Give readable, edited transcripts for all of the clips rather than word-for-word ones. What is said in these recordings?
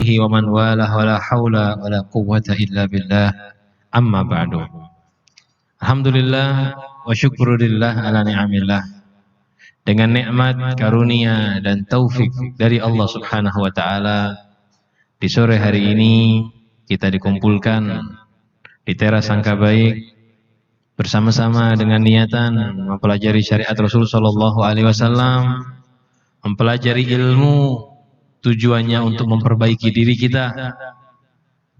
wa man walah wa la haula wa la quwwata illa billah amma ba'du. Alhamdulillah wa syukurillah ala ni'amillah. Dengan nikmat, karunia dan taufik dari Allah Subhanahu wa taala, di sore hari ini kita dikumpulkan di teras Sangka Baik bersama-sama dengan niatan mempelajari syariat Rasul sallallahu alaihi wasallam, mempelajari ilmu, tujuannya untuk memperbaiki diri kita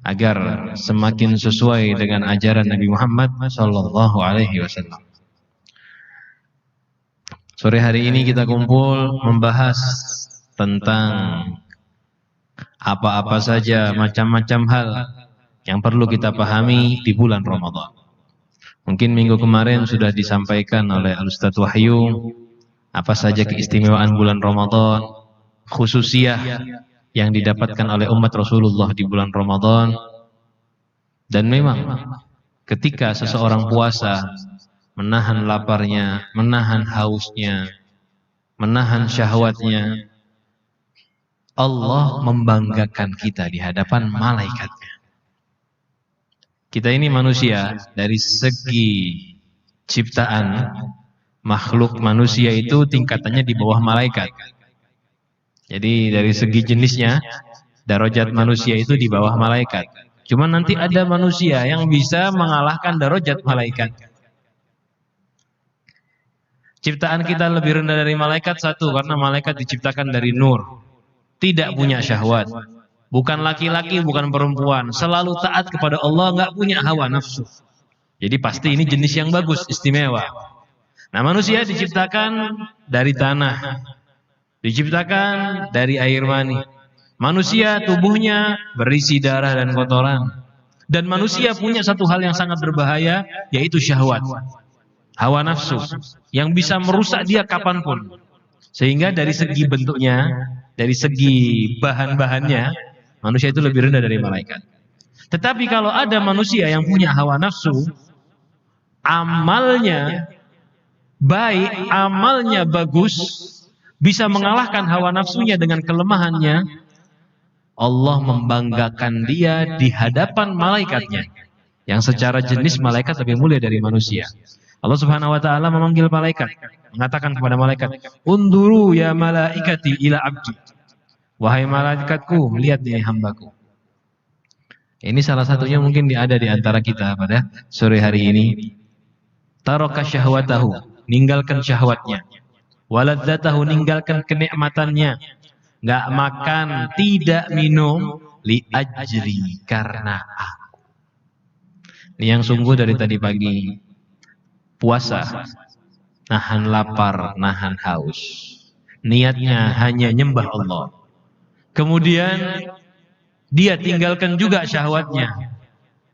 agar semakin sesuai dengan ajaran Nabi Muhammad sallallahu alaihi wasallam. Sore hari ini kita kumpul membahas tentang apa-apa saja, macam-macam hal yang perlu kita pahami di bulan Ramadan. Mungkin minggu kemarin sudah disampaikan oleh Al-Ustaz Wahyu apa saja keistimewaan bulan Ramadan, khususiyah yang didapatkan oleh umat Rasulullah di bulan Ramadan. Dan memang ketika seseorang puasa, menahan laparnya, menahan hausnya, menahan syahwatnya, Allah membanggakan kita di hadapan malaikatnya. Kita ini manusia, dari segi ciptaan, makhluk manusia itu tingkatannya di bawah malaikat. Jadi dari segi jenisnya, darajat manusia itu di bawah malaikat. Cuma nanti ada manusia yang bisa mengalahkan darajat malaikat. Ciptaan kita lebih rendah dari malaikat, satu, karena malaikat diciptakan dari nur, tidak punya syahwat, bukan laki-laki, bukan perempuan, selalu taat kepada Allah, nggak punya hawa nafsu. Jadi pasti ini jenis yang bagus, istimewa. Nah, manusia diciptakan dari tanah, diciptakan dari air mani. Manusia tubuhnya berisi darah dan kotoran. Dan manusia punya satu hal yang sangat berbahaya, yaitu syahwat, hawa nafsu, yang bisa merusak dia kapanpun. Sehingga dari segi bentuknya, dari segi bahan-bahannya, manusia itu lebih rendah dari malaikat. Tetapi kalau ada manusia yang punya hawa nafsu, amalnya baik, amalnya bagus, bisa mengalahkan hawa nafsunya dengan kelemahannya, Allah membanggakan dia di hadapan malaikatnya, yang secara jenis malaikat lebih mulia dari manusia. Allah Subhanahu wa taala memanggil malaikat, mengatakan kepada malaikat, "Unduru ya malaikati ila abdi." Wahai malaikatku, lihat ini hambaku. Ini salah satunya mungkin ada di antara kita pada sore hari ini. Taraka syahwatahu, ninggalkan syahwatnya. Waladzatahu, ninggalkan kenikmatannya. Nggak makan, tidak minum, li ajri, karena aku. Ini yang sungguh dari tadi pagi. Puasa, nahan lapar, nahan haus. Niatnya hanya nyembah Allah. Kemudian dia tinggalkan juga syahwatnya.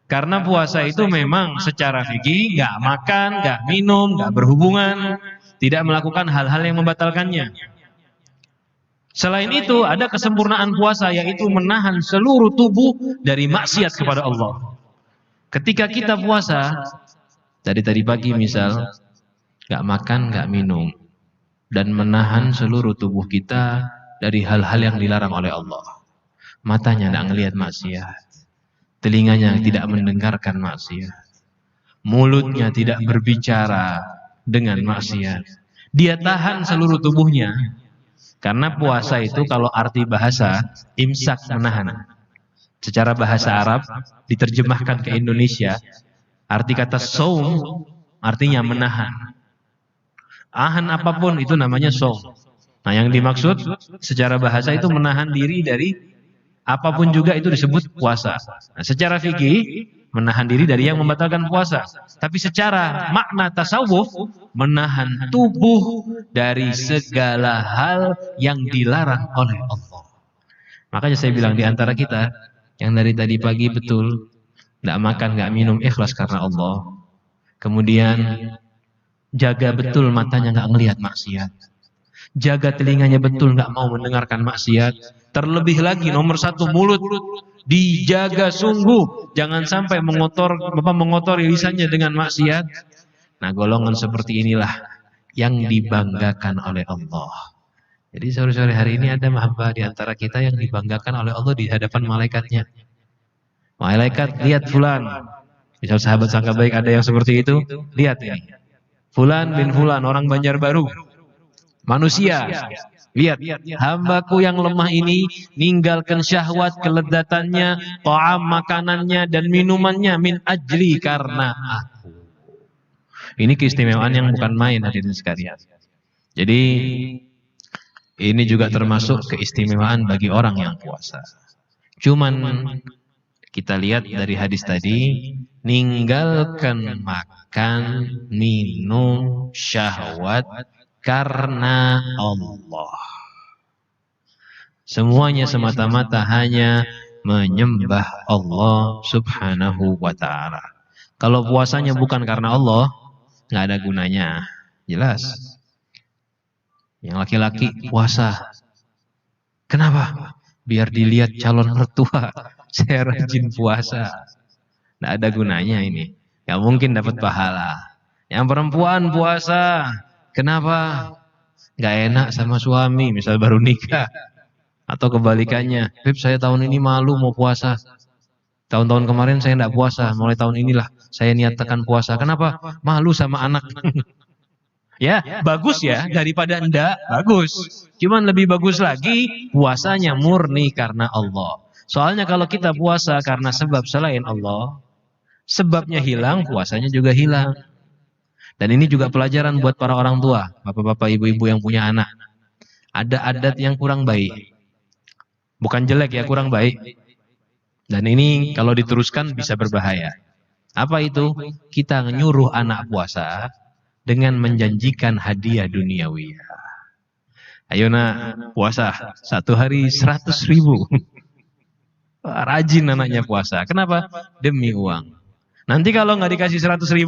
Karena puasa itu memang secara fikih nggak makan, nggak minum, nggak berhubungan, tidak melakukan hal-hal yang membatalkannya. Selain itu ada kesempurnaan puasa, yaitu menahan seluruh tubuh dari maksiat kepada Allah. Ketika kita puasa, dari tadi pagi misal, nggak makan, nggak minum, dan menahan seluruh tubuh kita dari hal-hal yang dilarang oleh Allah. Matanya tidak ngelihat maksiat, telinganya tidak mendengarkan maksiat, mulutnya tidak berbicara dengan maksiat. Dia tahan seluruh tubuhnya. Karena puasa itu kalau arti bahasa, imsak, menahan. Secara bahasa Arab diterjemahkan ke Indonesia, arti kata saum artinya menahan. Ahan apapun itu namanya saum. Nah, yang dimaksud secara bahasa itu menahan diri dari apapun juga itu disebut puasa. Nah, secara fikih menahan diri dari yang membatalkan puasa. Tapi secara makna tasawuf, menahan tubuh dari segala hal yang dilarang oleh Allah. Makanya saya bilang di antara kita yang dari tadi pagi betul nggak makan, nggak minum, ikhlas karena Allah. Kemudian jaga betul matanya nggak ngelihat maksiat. Jaga telinganya betul nggak mau mendengarkan maksiat. Terlebih lagi nomor satu, mulut dijaga sungguh, jangan sampai mengotori lisannya dengan maksiat. Nah, golongan seperti inilah yang dibanggakan oleh Allah. Jadi sore-sore hari ini ada hamba di antara kita yang dibanggakan oleh Allah di hadapan malaikatnya. Malaikat, lihat fulan. Misal sahabat sangka baik ada yang seperti itu, lihat ini. Fulan bin fulan, orang Banjarbaru. Manusia. Lihat, hambaku yang lemah ini ninggalkan syahwat, kelezatannya, ta'am makanannya dan minumannya min ajli karena aku. Ini keistimewaan yang bukan main hadirin sekalian. Jadi ini juga termasuk keistimewaan bagi orang yang puasa. Cuman kita lihat dari hadis tadi, ninggalkan makan, minum, syahwat karena Allah. Semuanya semata-mata hanya menyembah Allah subhanahu wa ta'ala. Kalau puasanya bukan karena Allah, nggak ada gunanya. Jelas. Yang laki-laki puasa. Kenapa? Biar dilihat calon mertua. Saya rajin puasa. Nggak ada gunanya ini. Nggak mungkin dapat pahala. Yang perempuan puasa. Kenapa? Nggak enak sama suami. Misal baru nikah. Atau kebalikannya, Beb saya tahun ini malu mau puasa. Tahun-tahun kemarin saya tidak puasa, mulai tahun inilah saya niatkan puasa. Kenapa? Malu sama anak. Ya, bagus ya, daripada enggak, bagus. Cuman lebih bagus lagi, puasanya murni karena Allah. Soalnya kalau kita puasa karena sebab selain Allah, sebabnya hilang, puasanya juga hilang. Dan ini juga pelajaran buat para orang tua, bapak-bapak, ibu-ibu yang punya anak. Ada adat yang kurang baik. Bukan jelek ya, kurang baik. Dan ini kalau diteruskan bisa berbahaya. Apa itu? Kita nyuruh anak puasa dengan menjanjikan hadiah duniawi. Ayo nak, puasa. 1 hari 100.000. Rajin anaknya puasa. Kenapa? Demi uang. Nanti kalau nggak dikasih 100.000,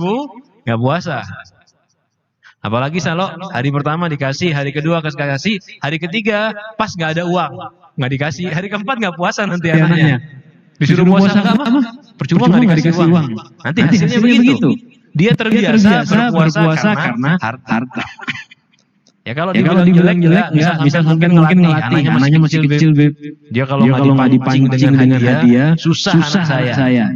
nggak puasa. Apalagi kalau hari pertama dikasih, hari kedua kasih, hari ketiga pas nggak ada uang, nggak dikasih, hari keempat nggak puasa nanti anaknya. Disuruh puasa nggak apa? Percuma nggak dikasih uang. Nanti hasilnya begitu. Dia terbiasa berpuasa karena harta. Ya kalau dibilang jelek, bisa mungkin ngelatih, anaknya masih kecil. Dia kalau nggak dipancing dengan hadiah, susah anak saya.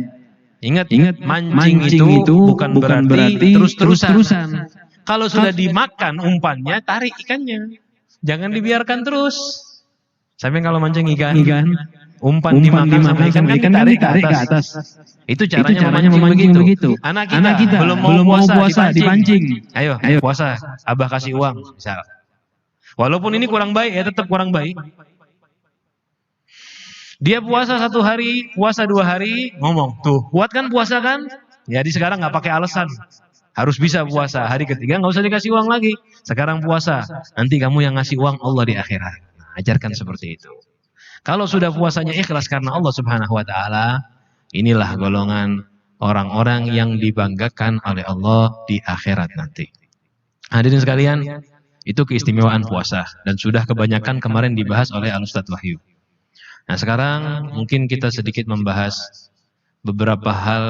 Ingat, mancing itu bukan berarti terus-terusan. Kalau sudah dimakan umpannya, tarik ikannya. Jangan dibiarkan terus. Sampai kalau mancing ikan, umpan dimakan sampai ikan kan ditarik ke atas. Itu caranya memancing begitu. Anak kita belum mau puasa dipancing. Ayo puasa, abah kasih uang. Misal. Walaupun ini kurang baik ya, tetap kurang baik. Dia puasa 1 hari, puasa 2 hari, ngomong, tuh kuat kan puasa kan? Jadi sekarang nggak pakai alasan. Harus bisa puasa. Hari ketiga nggak usah dikasih uang lagi. Sekarang puasa. Nanti kamu yang ngasih uang Allah di akhirat. Nah, ajarkan seperti itu. Kalau sudah puasanya ikhlas karena Allah subhanahu wa ta'ala, inilah golongan orang-orang yang dibanggakan oleh Allah di akhirat nanti. Hadirin sekalian, itu keistimewaan puasa. Dan sudah kebanyakan kemarin dibahas oleh Al-Ustadz Wahyu. Nah sekarang mungkin kita sedikit membahas beberapa hal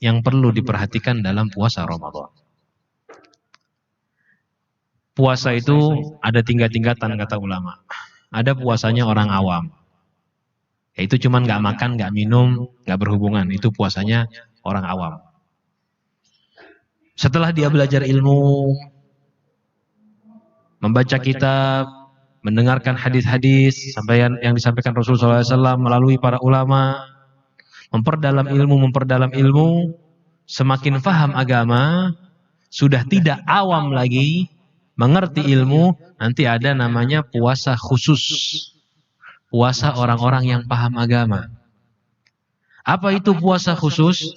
yang perlu diperhatikan dalam puasa Ramadan. Puasa itu ada tingkat-tingkatan kata ulama. Ada puasanya orang awam. Yaitu cuman nggak makan, nggak minum, nggak berhubungan. Itu puasanya orang awam. Setelah dia belajar ilmu, membaca kitab, mendengarkan hadis-hadis sampai yang disampaikan Rasulullah SAW melalui para ulama, memperdalam ilmu, semakin faham agama, sudah tidak awam lagi, mengerti ilmu, nanti ada namanya puasa khusus. Puasa orang-orang yang paham agama. Apa itu puasa khusus?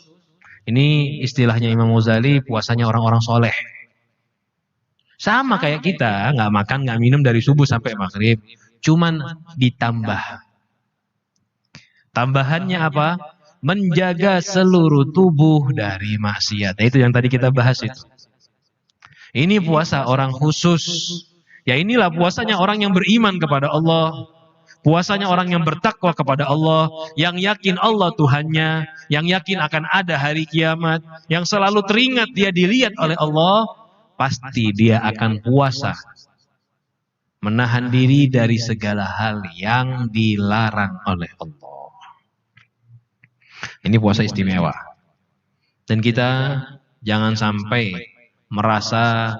Ini istilahnya Imam Ghazali, puasanya orang-orang soleh. Sama kayak kita, nggak makan, nggak minum dari subuh sampai maghrib. Cuman ditambah. Tambahannya apa? Menjaga seluruh tubuh dari maksiat. Nah, itu yang tadi kita bahas itu. Ini puasa orang khusus. Ya inilah puasanya orang yang beriman kepada Allah. Puasanya orang yang bertakwa kepada Allah. Yang yakin Allah Tuhannya. Yang yakin akan ada hari kiamat. Yang selalu teringat dia dilihat oleh Allah. Pasti dia akan puasa. menahan diri dari segala hal yang dilarang oleh Allah. Ini puasa istimewa. Dan kita jangan sampai merasa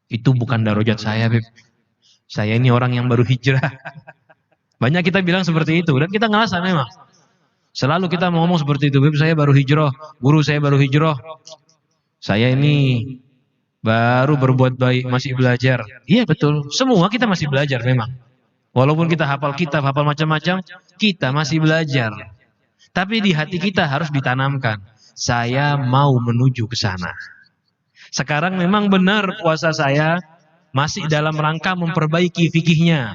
itu bukan darajat saya, Beb. Saya ini orang yang baru hijrah. Banyak kita bilang seperti itu, dan kita ngerasa memang. Selalu kita mau ngomong seperti itu, Beb, saya baru hijrah, guru saya baru hijrah. Saya ini baru berbuat baik, masih belajar. Iya betul, semua kita masih belajar memang. Walaupun kita hafal kitab, hafal macam-macam, kita masih belajar. Tapi di hati kita harus ditanamkan, saya mau menuju ke sana. Sekarang memang benar puasa saya masih dalam rangka memperbaiki fikihnya.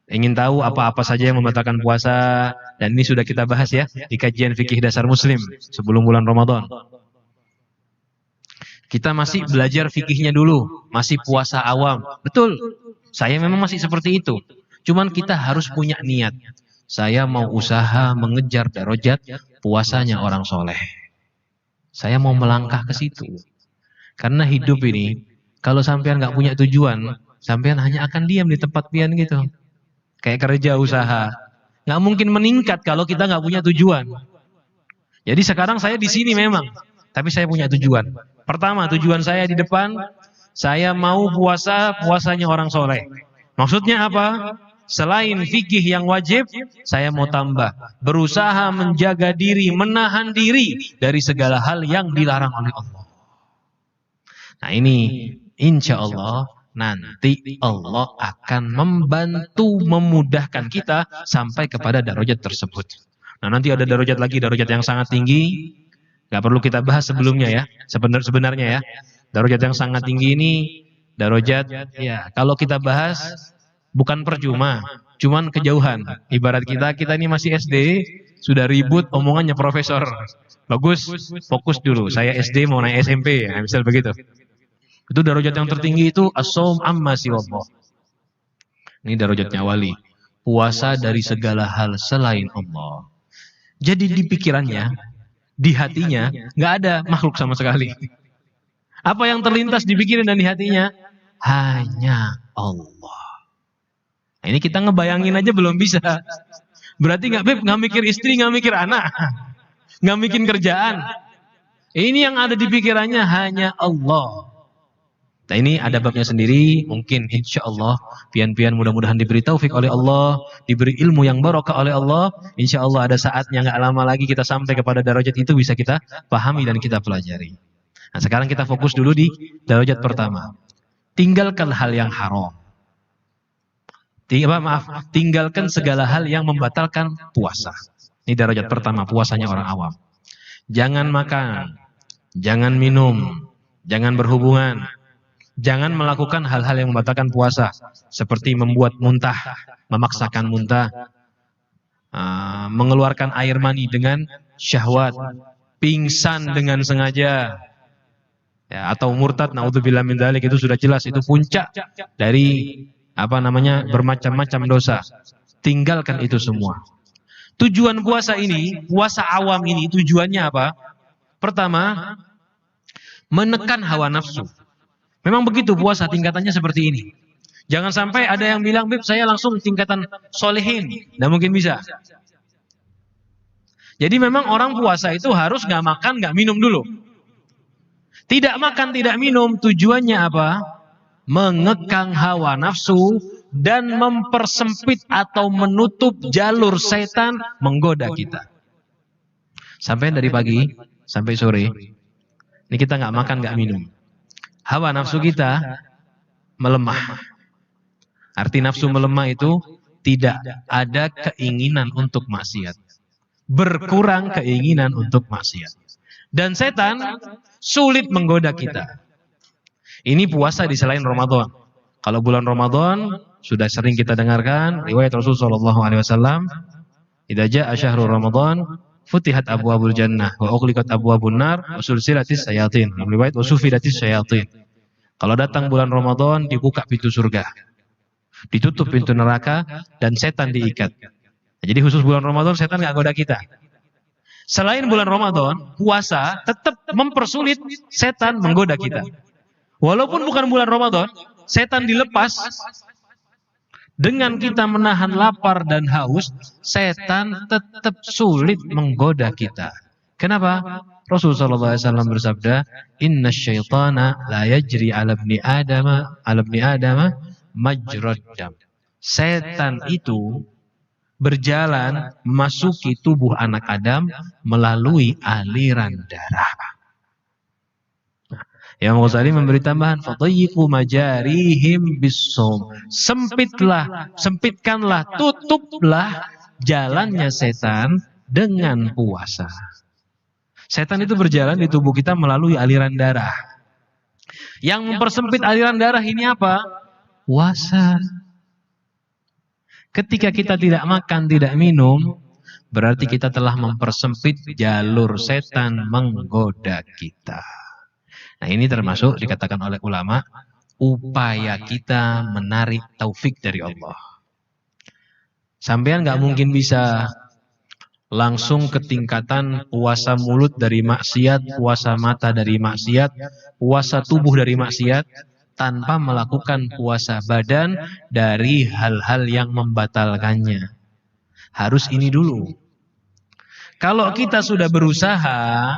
Ingin tahu apa-apa saja yang membatalkan puasa, dan ini sudah kita bahas ya di kajian fikih dasar muslim sebelum bulan Ramadan. Kita masih belajar fikihnya dulu, masih puasa awam. Betul, saya memang masih seperti itu. Cuman kita harus punya niat. Saya mau usaha mengejar darajat puasanya orang soleh. Saya mau melangkah ke situ. Karena hidup ini, kalau sampean nggak punya tujuan, sampean hanya akan diam di tempat pian gitu. Kayak kerja usaha, nggak mungkin meningkat kalau kita nggak punya tujuan. Jadi sekarang saya di sini memang, tapi saya punya tujuan. Pertama, tujuan saya di depan, saya mau puasanya orang soleh. Maksudnya apa? Selain fikih yang wajib, saya mau tambah. Berusaha menjaga diri, menahan diri dari segala hal yang dilarang oleh Allah. Nah ini, insya Allah, nanti Allah akan membantu, memudahkan kita sampai kepada darajat tersebut. Nah nanti ada darajat lagi, darajat yang sangat tinggi. Gak perlu kita bahas sebelumnya ya, sebenarnya ya. Darajat yang sangat tinggi ini, darajat, ya kalau kita bahas, bukan percuma, cuman kejauhan. Ibarat kita ini masih SD, sudah ribut omongannya profesor. Bagus, fokus dulu. Saya SD mau naik SMP, ya, misal begitu. Itu darajat yang tertinggi itu as-shaum amma siwallah. Ini darajatnya wali. Puasa dari segala hal selain Allah. Jadi di pikirannya, di hatinya, nggak ada makhluk sama sekali. Apa yang terlintas di pikiran dan di hatinya? Hanya Allah. Nah, ini kita ngebayangin aja belum bisa. Berarti nggak, Beb, nggak mikir istri, nggak mikir anak, nggak mikir kerjaan. Ini yang ada di pikirannya hanya Allah. Nah ini ada babnya sendiri. Mungkin insya Allah pian-pian mudah-mudahan diberi taufik oleh Allah, diberi ilmu yang barokah oleh Allah. Insya Allah ada saatnya nggak lama lagi kita sampai kepada darajat itu bisa kita pahami dan kita pelajari. Nah sekarang kita fokus dulu di darajat pertama. Tinggalkan hal yang haram. Tinggalkan segala hal yang membatalkan puasa. Ini darajat pertama, puasanya orang awam. Jangan makan, jangan minum, jangan berhubungan, jangan melakukan hal-hal yang membatalkan puasa, seperti membuat muntah, memaksakan muntah, mengeluarkan air mani dengan syahwat, pingsan dengan sengaja, ya, atau murtad, naudzubillah min dzalik, itu sudah jelas itu puncak dari bermacam-macam dosa. Tinggalkan itu semua. Tujuan puasa ini, puasa awam ini tujuannya apa? Pertama, menekan hawa nafsu. Memang begitu puasa tingkatannya seperti ini. Jangan sampai ada yang bilang, Beb, saya langsung tingkatan solehin. Nggak mungkin bisa. Jadi memang orang puasa itu harus nggak makan, nggak minum dulu. Tidak makan, tidak minum, tujuannya apa? Mengekang hawa nafsu dan mempersempit atau menutup jalur setan menggoda kita. Sampai dari pagi sampai sore, ini kita nggak makan, nggak minum. Hawa nafsu kita melemah. Arti nafsu melemah itu tidak ada keinginan untuk maksiat. Berkurang keinginan untuk maksiat. Dan setan sulit menggoda kita. Ini puasa di selain Ramadan. Kalau bulan Ramadan sudah sering kita dengarkan riwayat Rasulullah SAW, "Idza jaa syahrul Ramadan, futihat abwaabul jannah wa ughliqat abwaabun nar wa sulsilatis syayatin." Riwayat wa sufidatis syayatin. Kalau datang bulan Ramadan, dibuka pintu surga, ditutup pintu neraka, dan setan diikat. Jadi khusus bulan Ramadan setan nggak goda kita. Selain bulan Ramadan, puasa tetap mempersulit setan menggoda kita. Walaupun bukan bulan Ramadan, setan dilepas, dengan kita menahan lapar dan haus, setan tetap sulit menggoda kita. Kenapa? Rasulullah SAW bersabda, Inna syaitana la yajri ala ibni adama majrad dam. Setan itu berjalan memasuki tubuh anak Adam melalui aliran darah. Yang Ghazali memberi tambahan, fadayyiqu majarihim bisawm. Sempitkanlah, tutuplah jalannya setan dengan puasa. Setan itu berjalan di tubuh kita melalui aliran darah. Yang mempersempit aliran darah ini apa? Puasa. Ketika kita tidak makan, tidak minum, berarti kita telah mempersempit jalur setan menggoda kita. Nah, ini termasuk dikatakan oleh ulama upaya kita menarik taufik dari Allah. Sampean nggak mungkin bisa langsung ke tingkatan puasa mulut dari maksiat, puasa mata dari maksiat, puasa tubuh dari maksiat, tanpa melakukan puasa badan dari hal-hal yang membatalkannya. Harus ini dulu. Kalau kita sudah berusaha,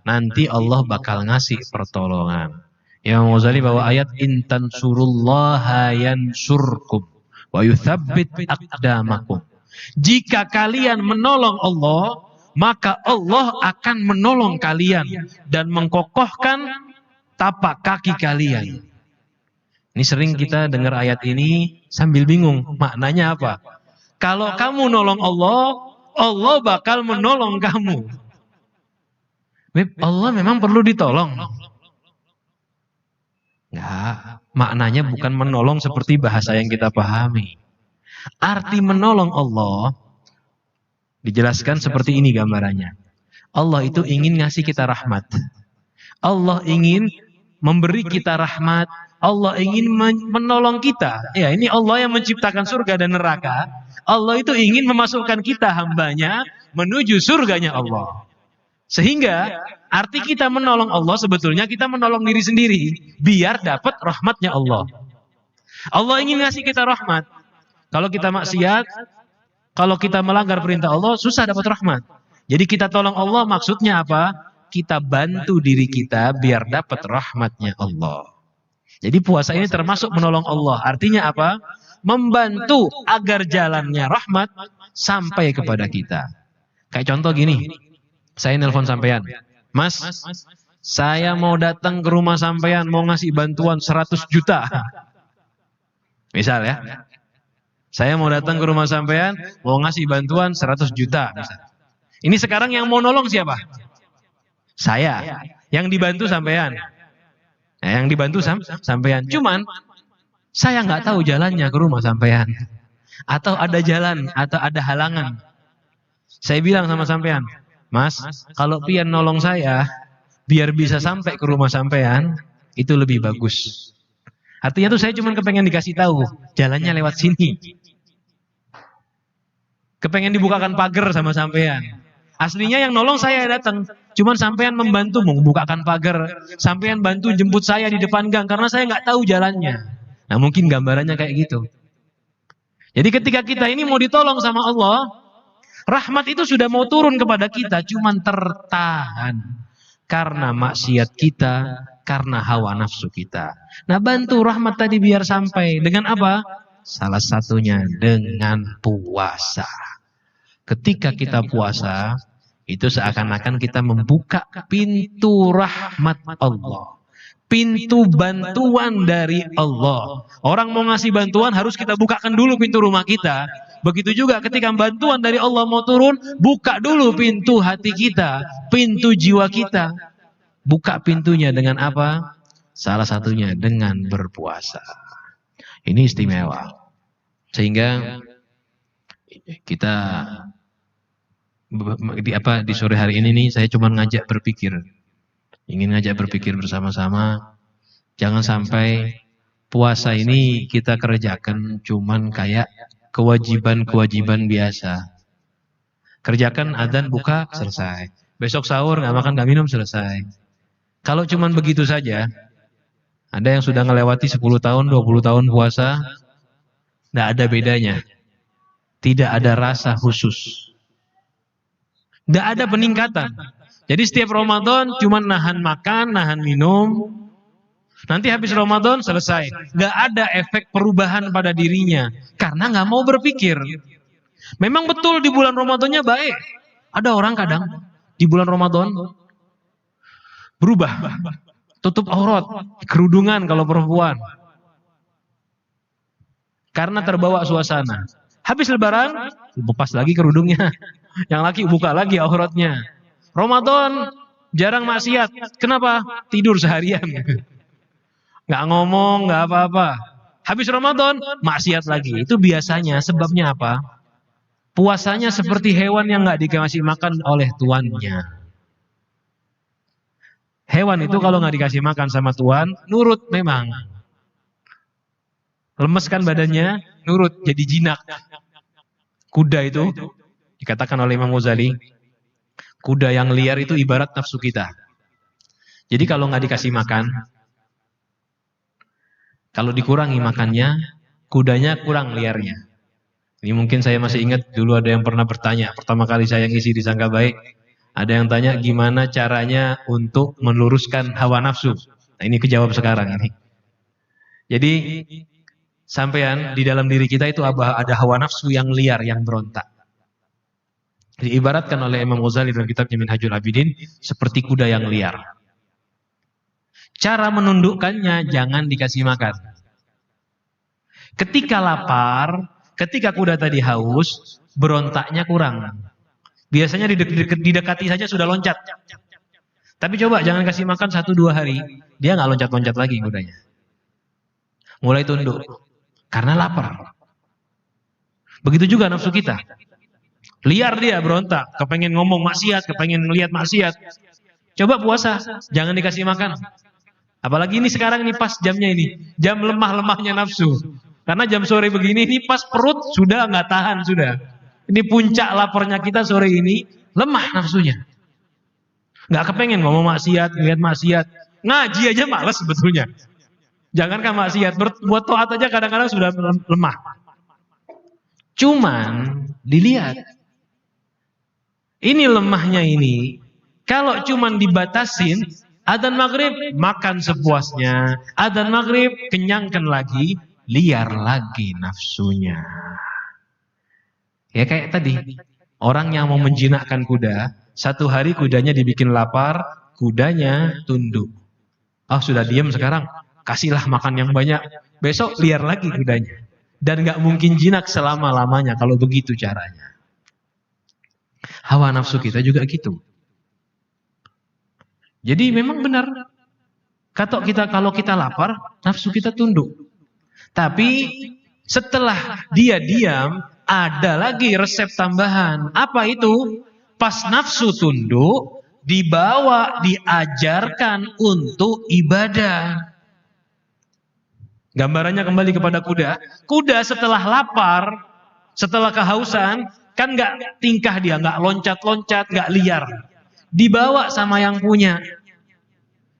nanti Allah bakal ngasih pertolongan. Imam Ghazali bawa ayat intan surullaha yansurkum wa yuthabbit aqdamakum. Jika kalian menolong Allah, maka Allah akan menolong kalian dan mengkokohkan tapak kaki kalian. Ini sering kita dengar ayat ini sambil bingung, maknanya apa? Kalau kamu nolong Allah, Allah bakal menolong kamu. Allah memang perlu ditolong. Enggak, maknanya bukan menolong seperti bahasa yang kita pahami. Arti menolong Allah dijelaskan seperti ini gambarannya. Allah itu ingin ngasih kita rahmat. Allah ingin memberi kita rahmat. Allah ingin menolong kita. Ya, ini Allah yang menciptakan surga dan neraka. Allah itu ingin memasukkan kita hambanya menuju surganya Allah. Sehingga arti kita menolong Allah sebetulnya kita menolong diri sendiri biar dapat rahmatnya Allah. Allah ingin ngasih kita rahmat. Kalau kita maksiat, kalau kita melanggar perintah Allah, susah dapat rahmat. Jadi kita tolong Allah maksudnya apa? Kita bantu diri kita biar dapat rahmatnya Allah. Jadi puasa ini termasuk menolong Allah. Artinya apa? Membantu agar jalannya rahmat sampai kepada kita. Kayak contoh gini. Saya nelpon sampean, Mas, saya mau datang ke rumah sampean, mau ngasih bantuan 100 juta. Misal ya, saya mau datang ke rumah sampean, mau ngasih bantuan 100 juta. Misal. Ini sekarang yang mau nolong siapa? Saya. Yang dibantu sampean. Nah, yang dibantu sampean. Cuman, saya nggak tahu jalannya ke rumah sampean. Atau ada jalan, atau ada halangan. Saya bilang sama sampean, Mas, kalau pian nolong saya, biar bisa sampai ke rumah sampean, itu lebih bagus. Artinya tuh saya cuma kepengen dikasih tahu, jalannya lewat sini. Kepengen dibukakan pagar sama sampean. Aslinya yang nolong saya datang, cuman sampean membantu membukakan pagar, sampean bantu jemput saya di depan gang, karena saya nggak tahu jalannya. Nah mungkin gambarannya kayak gitu. Jadi ketika kita ini mau ditolong sama Allah, rahmat itu sudah mau turun kepada kita, cuman tertahan karena maksiat kita, karena hawa nafsu kita. Nah, bantu rahmat tadi biar sampai dengan apa? Salah satunya dengan puasa. Ketika kita puasa, itu seakan-akan kita membuka pintu rahmat Allah. Pintu bantuan dari Allah. Orang mau ngasih bantuan harus kita bukakan dulu pintu rumah kita. Begitu juga ketika bantuan dari Allah mau turun, buka dulu pintu hati kita, pintu jiwa kita. Buka pintunya dengan apa? Salah satunya dengan berpuasa. Ini istimewa. Sehingga kita di sore hari ini nih saya cuma ngajak berpikir. Ingin ngajak berpikir bersama-sama. Jangan sampai puasa ini kita kerjakan cuman kayak kewajiban-kewajiban biasa. Kerjakan adzan buka selesai. Besok sahur nggak makan nggak minum selesai. Kalau cuman begitu saja, Ada yang sudah melewati 10 tahun, 20 tahun puasa, tidak ada bedanya. Tidak ada rasa khusus. Tidak ada peningkatan. Jadi setiap Ramadan cuma nahan makan, nahan minum. Nanti habis Ramadan selesai. Nggak ada efek perubahan pada dirinya. Karena nggak mau berpikir. Memang betul di bulan Ramadannya baik. Ada orang kadang di bulan Ramadan berubah. Tutup aurat, kerudungan kalau perempuan. Karena terbawa suasana. Habis Lebaran, lepas lagi kerudungnya. Yang laki buka lagi auratnya. Ramadan jarang maksiat. Kenapa? Tidur seharian. Nggak ngomong, nggak apa-apa. Habis Ramadan, maksiat lagi. Itu biasanya sebabnya apa? Puasanya seperti hewan yang nggak dikasih makan oleh tuannya. Hewan itu kalau nggak dikasih makan sama tuan, nurut memang. Lemes kan badannya, nurut, jadi jinak. Kuda itu, dikatakan oleh Imam Ghazali, kuda yang liar itu ibarat nafsu kita. Jadi kalau nggak dikasih makan, kalau dikurangi makannya, kudanya kurang liarnya. Ini mungkin saya masih ingat dulu ada yang pernah bertanya, pertama kali saya ngisi di Sangka Baik, ada yang tanya gimana caranya untuk meluruskan hawa nafsu. Nah ini kejawab sekarang ini. Jadi sampean di dalam diri kita itu ada hawa nafsu yang liar, yang berontak. Diibaratkan oleh Imam Ghazali dalam kitabnya Minhajul Abidin seperti kuda yang liar. Cara menundukkannya jangan dikasih makan. Ketika lapar, ketika kuda tadi haus, berontaknya kurang. Biasanya didekati saja sudah loncat. Tapi coba jangan kasih makan 1-2 hari, dia nggak loncat-loncat lagi kudanya. Mulai tunduk. Karena lapar. Begitu juga nafsu kita. Liar dia berontak, kepengen ngomong maksiat, kepengen melihat maksiat. Coba puasa, jangan dikasih makan. Apalagi ini sekarang ini pas jamnya ini, jam lemah-lemahnya nafsu. Karena jam sore begini ini pas perut sudah nggak tahan sudah. Ini puncak laparnya kita sore ini, lemah nafsunya. Nggak kepengen ngomong maksiat, lihat maksiat. Ngaji aja malas sebetulnya. Jangankan maksiat, buat taat aja kadang-kadang sudah lemah. Cuman dilihat, ini lemahnya ini, kalau cuman dibatasin, adzan maghrib makan sepuasnya, adzan maghrib kenyangkan lagi, liar lagi nafsunya. Ya kayak tadi, orang yang mau menjinakkan kuda, 1 hari kudanya dibikin lapar, kudanya tunduk. Oh sudah diam sekarang, kasihlah makan yang banyak, besok liar lagi kudanya. Dan gak mungkin jinak selama-lamanya kalau begitu caranya. Hawa nafsu kita juga gitu. Jadi memang benar, kalau kita lapar, nafsu kita tunduk. Tapi setelah dia diam, ada lagi resep tambahan. Apa itu? Pas nafsu tunduk, diajarkan untuk ibadah. Gambarannya kembali kepada kuda. Kuda setelah lapar, setelah kehausan, kan nggak tingkah dia, nggak loncat-loncat, nggak liar. Dibawa sama yang punya.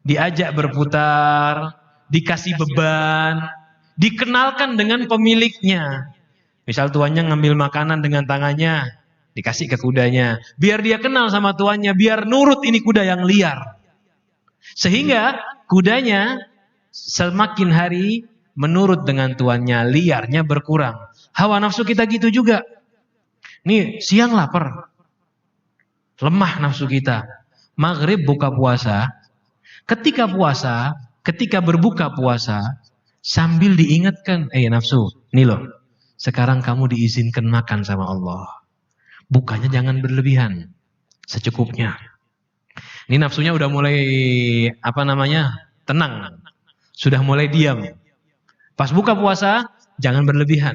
Diajak berputar, dikasih beban, dikenalkan dengan pemiliknya. Misal tuannya ngambil makanan dengan tangannya, dikasih ke kudanya. Biar dia kenal sama tuannya, biar nurut ini kuda yang liar. Sehingga kudanya semakin hari menurut dengan tuannya, liarnya berkurang. Hawa nafsu kita gitu juga. Nih siang lapar, lemah nafsu kita. Maghrib buka puasa. Ketika berbuka puasa, sambil diingatkan, nafsu, nih loh, sekarang kamu diizinkan makan sama Allah. Bukanya jangan berlebihan, secukupnya. Ini nafsunya udah mulai tenang, sudah mulai diam. Pas buka puasa, jangan berlebihan.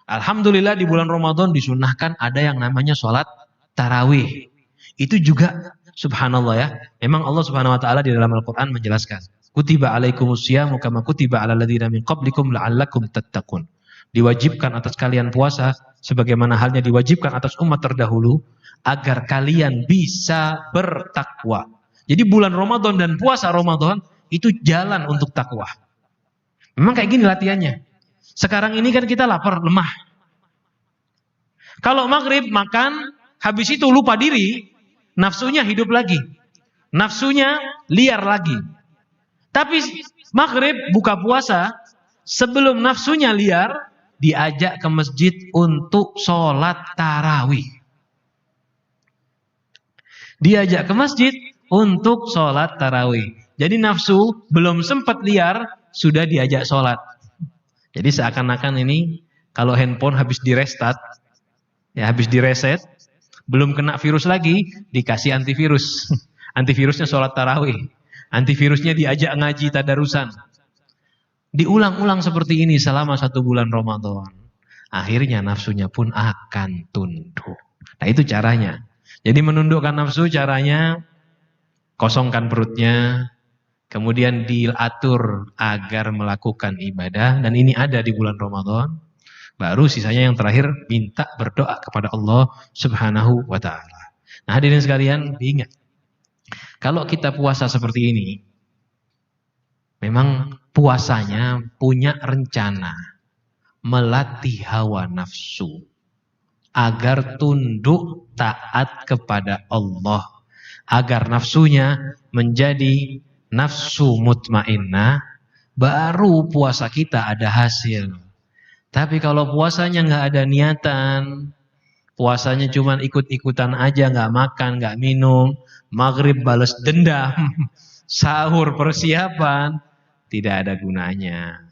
Alhamdulillah di bulan Ramadan disunahkan ada yang namanya sholat tarawih. Itu juga subhanallah ya. Memang Allah Subhanahu wa taala di dalam Al-Qur'an menjelaskan, kutiba alaikumusyamu kama kutiba alal ladzina min qablikum la'allakum tattaqun. Diwajibkan atas kalian puasa sebagaimana halnya diwajibkan atas umat terdahulu agar kalian bisa bertakwa. Jadi bulan Ramadan dan puasa Ramadan itu jalan untuk takwa. Memang kayak gini latihannya. Sekarang ini kan kita lapar, lemah. Kalau maghrib makan, habis itu lupa diri, nafsunya hidup lagi. Nafsunya liar lagi. Tapi maghrib buka puasa, sebelum nafsunya liar, diajak ke masjid untuk sholat tarawih. Diajak ke masjid untuk sholat tarawih. Jadi nafsu belum sempat liar, sudah diajak sholat. Jadi seakan-akan ini kalau handphone habis direstart, ya habis direset, belum kena virus lagi, dikasih antivirus. Antivirusnya sholat tarawih. Antivirusnya diajak ngaji tadarusan. Diulang-ulang seperti ini selama 1 bulan Ramadan. Akhirnya nafsunya pun akan tunduk. Nah itu caranya. Jadi menundukkan nafsu caranya kosongkan perutnya, kemudian diatur agar melakukan ibadah, dan ini ada di bulan Ramadan. Baru sisanya yang terakhir minta berdoa kepada Allah Subhanahu wa ta'ala. Nah hadirin sekalian, diingat, kalau kita puasa seperti ini, memang puasanya punya rencana melatih hawa nafsu agar tunduk taat kepada Allah, agar nafsunya menjadi nafsu mutmainnah, baru puasa kita ada hasil. Tapi kalau puasanya nggak ada niatan, puasanya cuma ikut-ikutan aja, nggak makan, nggak minum, maghrib balas dendam, sahur persiapan, tidak ada gunanya.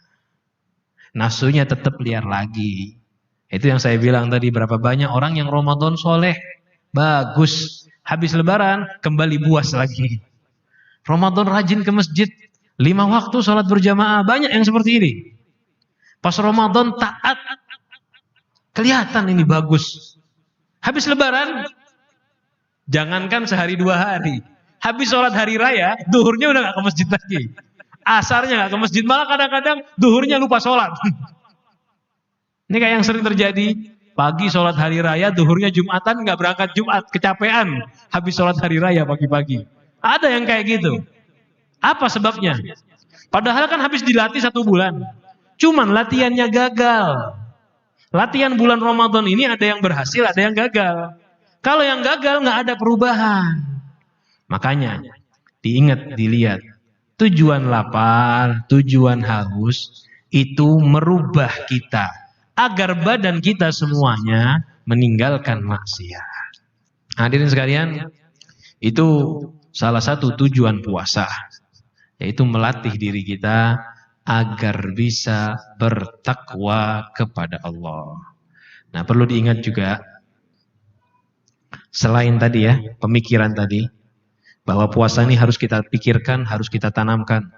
Nafsunya tetap liar lagi. Itu yang saya bilang tadi, berapa banyak orang yang Ramadan soleh, bagus, habis lebaran kembali buas lagi. Ramadan rajin ke masjid, 5 waktu sholat berjamaah, banyak yang seperti ini. Pas Ramadan taat, kelihatan ini bagus. Habis lebaran, jangankan sehari 2 hari, habis sholat hari raya, duhurnya udah gak ke masjid lagi. Asarnya gak ke masjid, malah kadang-kadang duhurnya lupa sholat. Ini kayak yang sering terjadi, pagi sholat hari raya, duhurnya Jumatan, gak berangkat Jumat, kecapean, habis sholat hari raya pagi-pagi. Ada yang kayak gitu. Apa sebabnya? Padahal kan habis dilatih 1 bulan. Cuman latihannya gagal. Latihan bulan Ramadan ini ada yang berhasil, ada yang gagal. Kalau yang gagal nggak ada perubahan. Makanya diingat, dilihat. Tujuan lapar, tujuan haus itu merubah kita agar badan kita semuanya meninggalkan maksiat. Hadirin sekalian, itu salah satu tujuan puasa, yaitu melatih diri kita agar bisa bertakwa kepada Allah. Nah, perlu diingat juga, selain tadi ya, pemikiran tadi, bahwa puasa ini harus kita pikirkan, harus kita tanamkan,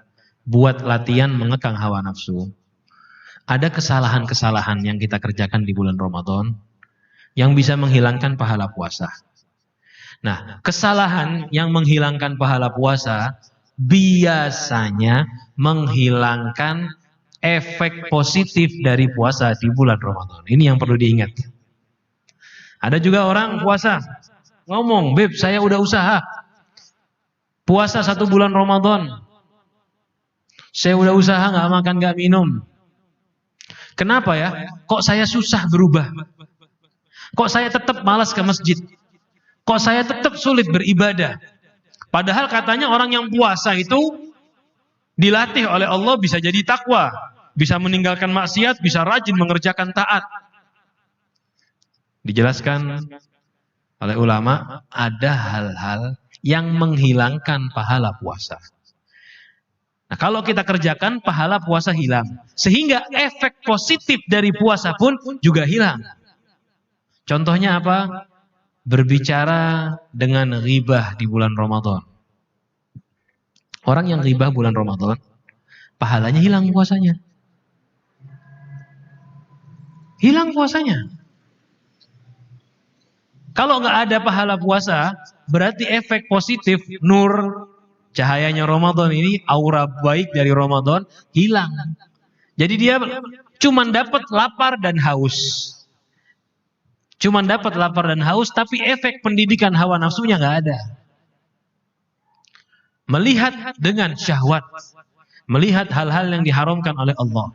buat latihan mengekang hawa nafsu. Ada kesalahan-kesalahan yang kita kerjakan di bulan Ramadan, yang bisa menghilangkan pahala puasa. Nah, kesalahan yang menghilangkan pahala puasa, biasanya menghilangkan efek positif dari puasa di bulan Ramadan. Ini yang perlu diingat. Ada juga orang puasa, ngomong, "Beb, saya udah usaha puasa 1 bulan Ramadan. Saya udah usaha gak makan, gak minum. Kenapa ya? Kok saya susah berubah? Kok saya tetap malas ke masjid? Kok saya tetap sulit beribadah?" Padahal katanya orang yang puasa itu dilatih oleh Allah bisa jadi takwa, bisa meninggalkan maksiat, bisa rajin mengerjakan taat. Dijelaskan oleh ulama, ada hal-hal yang menghilangkan pahala puasa. Nah, kalau kita kerjakan, pahala puasa hilang. Sehingga efek positif dari puasa pun juga hilang. Contohnya apa? Berbicara dengan ghibah di bulan Ramadan. Orang yang ghibah bulan Ramadan, pahalanya hilang puasanya. Hilang puasanya. Kalau nggak ada pahala puasa, berarti efek positif nur cahayanya Ramadan ini, aura baik dari Ramadan hilang. Jadi dia cuma dapat lapar dan haus. Cuma dapat lapar dan haus, tapi efek pendidikan hawa nafsunya nggak ada. melihat dengan syahwat, melihat hal-hal yang diharamkan oleh Allah.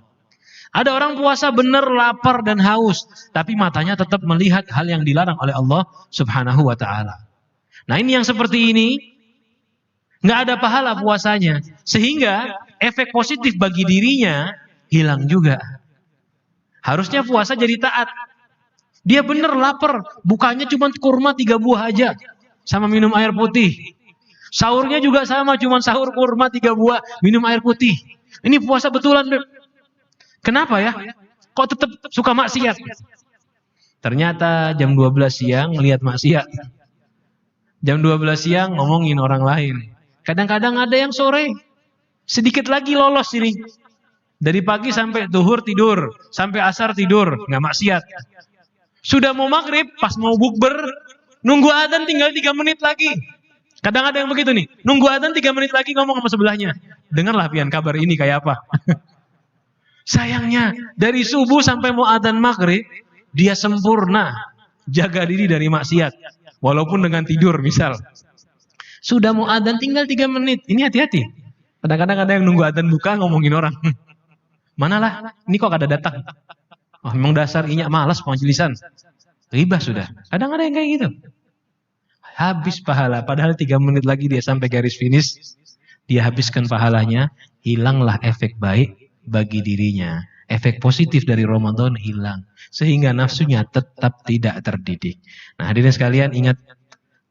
Ada orang puasa benar lapar dan haus, tapi matanya tetap melihat hal yang dilarang oleh Allah Subhanahu wa taala. Nah, ini yang seperti ini nggak ada pahala puasanya, sehingga efek positif bagi dirinya hilang juga. Harusnya puasa jadi taat. Dia benar lapar, bukannya cuma kurma 3 buah aja sama minum air putih. Sahurnya juga sama, cuma sahur kurma 3 buah, minum air putih. Ini puasa betulan. Kenapa ya? Kok tetap suka maksiat? Ternyata jam 12 siang lihat maksiat. Jam 12 siang ngomongin orang lain. Kadang-kadang ada yang sore, sedikit lagi lolos ini. Dari pagi sampai zuhur tidur, sampai asar tidur, nggak maksiat. Sudah mau maghrib, pas mau bukber, nunggu adzan tinggal 3 menit lagi. Kadang ada yang begitu nih, nunggu adzan 3 menit lagi ngomong sama sebelahnya. Dengarlah pian kabar ini kayak apa. Sayangnya, dari subuh sampai mau adzan maghrib, dia sempurna jaga diri dari maksiat. Walaupun dengan tidur misal. Sudah mau adzan tinggal 3 menit. Ini hati-hati. Kadang-kadang ada yang nunggu adzan buka ngomongin orang. Manalah, ini kok kada datang. Oh, memang dasar inya malas pemajelisan. Ribah sudah. Kadang ada yang kayak gitu. Habis pahala. Padahal 3 menit lagi dia sampai garis finish. Dia habiskan pahalanya. Hilanglah efek baik bagi dirinya. Efek positif dari Ramadan hilang. Sehingga nafsunya tetap tidak terdidik. Nah, hadirin sekalian, ingat,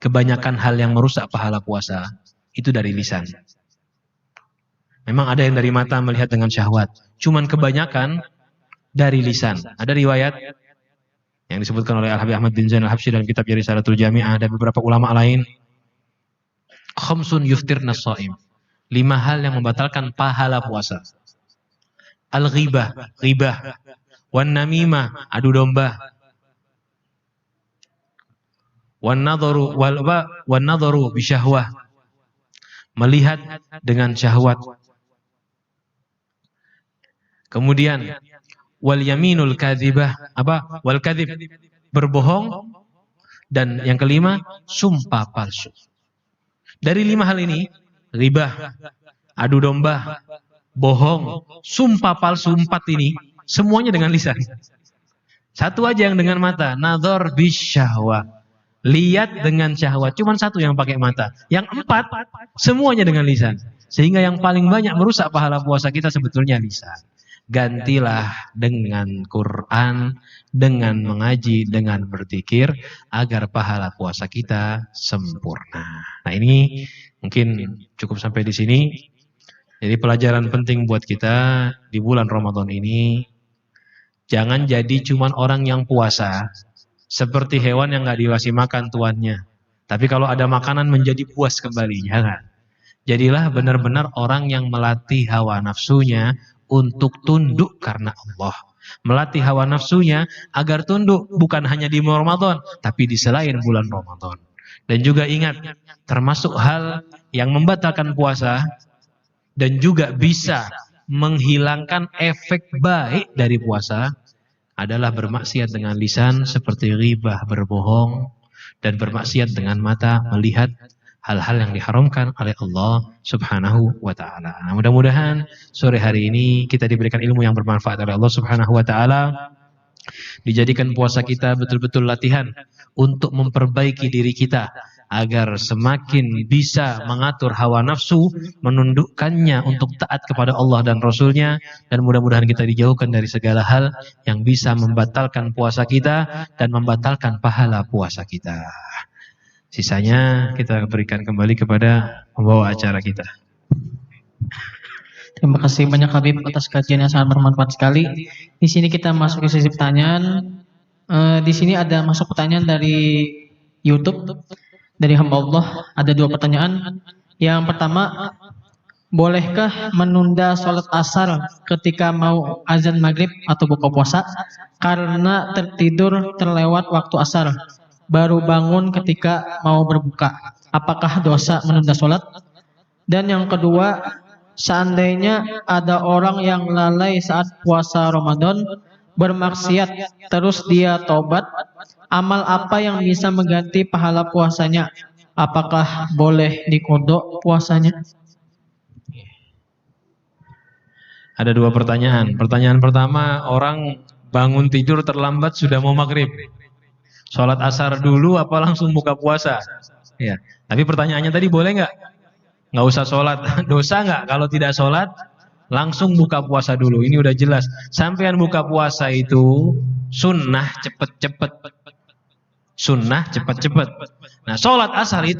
kebanyakan hal yang merusak pahala puasa itu dari lisan. Memang ada yang dari mata melihat dengan syahwat. Cuman kebanyakan dari lisan. Ada riwayat yang disebutkan oleh Al-Habib Ahmad bin Zain Al-Habsyi dalam kitab Risalatul Jami'ah dan beberapa ulama lain. Khamsun yuftirna shaim. 5 hal yang membatalkan pahala puasa. Al-ghibah, ghibah. Wan namimah, adu domba. Wan nadharu bisyahwah. Melihat dengan syahwat. Kemudian wal yaminul kadzibah, apa? Wal kadzib, berbohong. Dan yang kelima, sumpah palsu. Dari 5 hal ini, ghibah, adu domba, bohong, sumpah palsu, 4 ini semuanya dengan lisan. Satu aja yang dengan mata, nadhar bisyahwah. Lihat dengan syahwat, cuman 1 yang pakai mata. Yang 4 semuanya dengan lisan. Sehingga yang paling banyak merusak pahala puasa kita sebetulnya lisan. Gantilah dengan Quran, dengan mengaji, dengan berzikir agar pahala puasa kita sempurna. Nah, ini mungkin cukup sampai di sini. Jadi pelajaran penting buat kita di bulan Ramadan ini, jangan jadi cuman orang yang puasa seperti hewan yang nggak dikasih makan tuannya. Tapi kalau ada makanan menjadi puas kembali, jangan. Jadilah benar-benar orang yang melatih hawa nafsunya untuk tunduk karena Allah. Melatih hawa nafsunya agar tunduk bukan hanya di Ramadan, tapi di selain bulan Ramadan. Dan juga ingat, termasuk hal yang membatalkan puasa dan juga bisa menghilangkan efek baik dari puasa adalah bermaksiat dengan lisan seperti ghibah, berbohong, dan bermaksiat dengan mata, melihat hal-hal yang diharamkan oleh Allah Subhanahu wa taala. Nah, mudah-mudahan sore hari ini kita diberikan ilmu yang bermanfaat oleh Allah Subhanahu wa taala. Dijadikan puasa kita betul-betul latihan untuk memperbaiki diri kita agar semakin bisa mengatur hawa nafsu, menundukkannya untuk taat kepada Allah dan Rasul-Nya, dan mudah-mudahan kita dijauhkan dari segala hal yang bisa membatalkan puasa kita dan membatalkan pahala puasa kita. Sisanya kita berikan kembali kepada pembawa acara kita. Terima kasih banyak Habib atas kajian yang sangat bermanfaat sekali. Di sini kita masuk ke sesi pertanyaan. Di sini ada masuk pertanyaan dari YouTube, dari hamba Allah. Ada 2 pertanyaan. Yang pertama, bolehkah menunda sholat asar ketika mau azan maghrib atau buka puasa karena tertidur terlewat waktu asar, baru bangun ketika mau berbuka? Apakah dosa menunda sholat? Dan yang kedua, seandainya ada orang yang lalai saat puasa Ramadan, bermaksiat, terus dia tobat, amal apa yang bisa mengganti pahala puasanya? apakah boleh dikodok puasanya? Ada dua pertanyaan. Pertanyaan pertama, orang bangun tidur terlambat sudah mau maghrib. Sholat asar dulu apa langsung buka puasa? Ya. Tapi pertanyaannya tadi boleh nggak? Nggak usah sholat. Dosa nggak kalau tidak sholat? Langsung buka puasa dulu. Ini udah jelas. Sampean buka puasa itu sunnah cepet-cepet. Sunnah cepet-cepet. Nah, sholat asar itu